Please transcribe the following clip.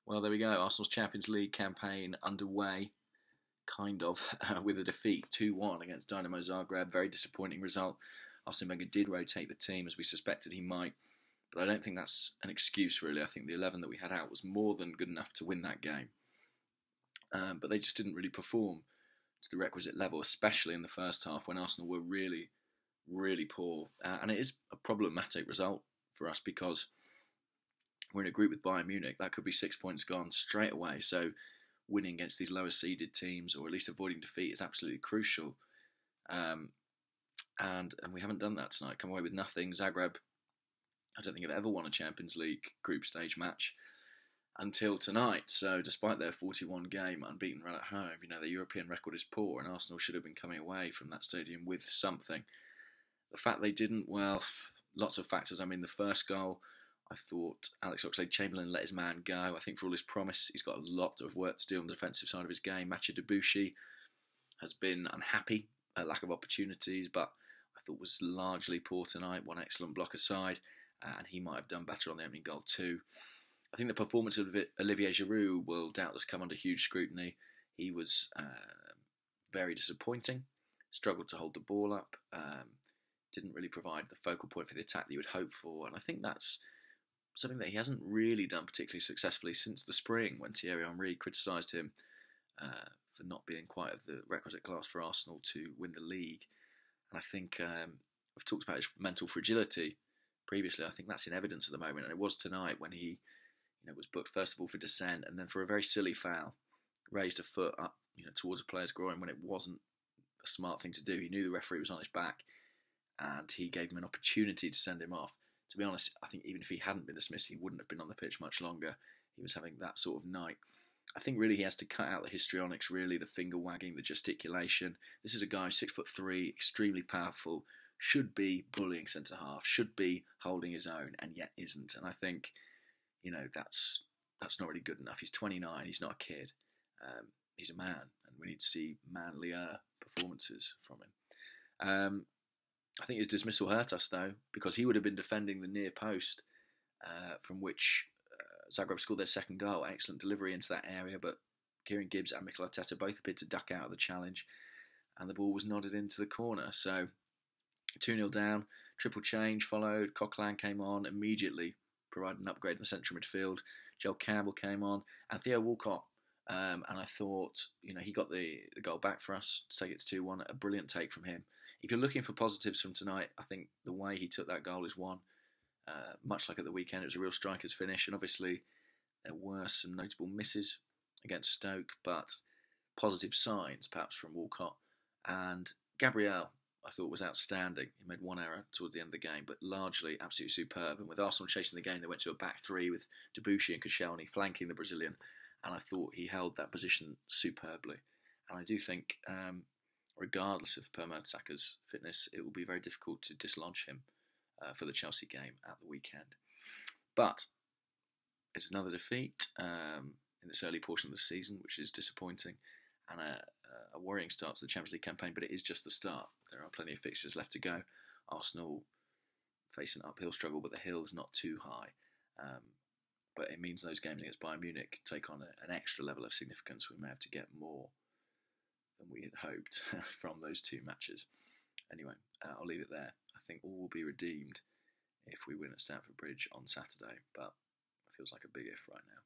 Well, there we go. Arsenal's Champions League campaign underway, kind of, with a defeat 2-1 against Dinamo Zagreb. Very disappointing result. Arsene Wenger did rotate the team as we suspected he might, but I don't think that's an excuse, really. I think the 11 that we had out was more than good enough to win that game. But they just didn't really perform to the requisite level, especially in the first half when Arsenal were really, really poor. And it is a problematic result for us because we're in a group with Bayern Munich. That could be 6 points gone straight away. So winning against these lower seeded teams, or at least avoiding defeat, is absolutely crucial. And we haven't done that tonight. Come away with nothing. Zagreb, I don't think have ever won a Champions League group stage match until tonight. So despite their 41-game unbeaten run at home, their European record is poor, and Arsenal should have been coming away from that stadium with something. The fact they didn't, well, lots of factors. The first goal, I thought Alex Oxlade-Chamberlain let his man go. I think for all his promise, he's got a lot of work to do on the defensive side of his game. Mathieu Debuchy has been unhappy at lack of opportunities, but I thought was largely poor tonight. One excellent block aside, and he might have done better on the opening goal too. I think the performance of Olivier Giroud will doubtless come under huge scrutiny. He was very disappointing, struggled to hold the ball up, didn't really provide the focal point for the attack that you would hope for, and I think that's something that he hasn't really done particularly successfully since the spring, when Thierry Henry criticised him for not being quite of the requisite class for Arsenal to win the league. And I think I've talked about his mental fragility previously. I think that's in evidence at the moment, and it was tonight when he was booked first of all for dissent, and then for a very silly foul, raised a foot up towards a player's groin when it wasn't a smart thing to do. He knew the referee was on his back, and he gave him an opportunity to send him off. To be honest, I think even if he hadn't been dismissed, he wouldn't have been on the pitch much longer. He was having that sort of night. I think really he has to cut out the histrionics, really, the finger wagging, the gesticulation. This is a guy 6'3", extremely powerful, should be bullying centre half, should be holding his own, and yet isn't. And I think, that's not really good enough. He's 29, he's not a kid. He's a man, and we need to see manlier performances from him. I think his dismissal hurt us, though, because he would have been defending the near post from which Zagreb scored their second goal. Excellent delivery into that area, but Kieran Gibbs and Mikel Arteta both appeared to duck out of the challenge, and the ball was nodded into the corner. So 2-0 down, triple change followed. Coquelin came on immediately, provided an upgrade in the central midfield. Joel Campbell came on, and Theo Walcott. And I thought, he got the goal back for us to take it to 2-1. A brilliant take from him. If you're looking for positives from tonight, I think the way he took that goal is one. Much like at the weekend, it was a real striker's finish, and obviously there were some notable misses against Stoke, but positive signs perhaps from Walcott. And Gabriel, I thought, was outstanding. He made one error towards the end of the game, but largely absolutely superb. And with Arsenal chasing the game, they went to a back three with Debuchy and Koscielny flanking the Brazilian, and I thought he held that position superbly. And I do think, regardless of Per Mertesacker's fitness, it will be very difficult to dislodge him for the Chelsea game at the weekend. But it's another defeat in this early portion of the season, which is disappointing, and a worrying start to the Champions League campaign, but it is just the start. There are plenty of fixtures left to go. Arsenal face an uphill struggle, but the hill is not too high. But it means those games against Bayern Munich take on an extra level of significance. We may have to get more than we had hoped from those two matches. Anyway, I'll leave it there. I think all will be redeemed if we win at Stamford Bridge on Saturday, but it feels like a big if right now.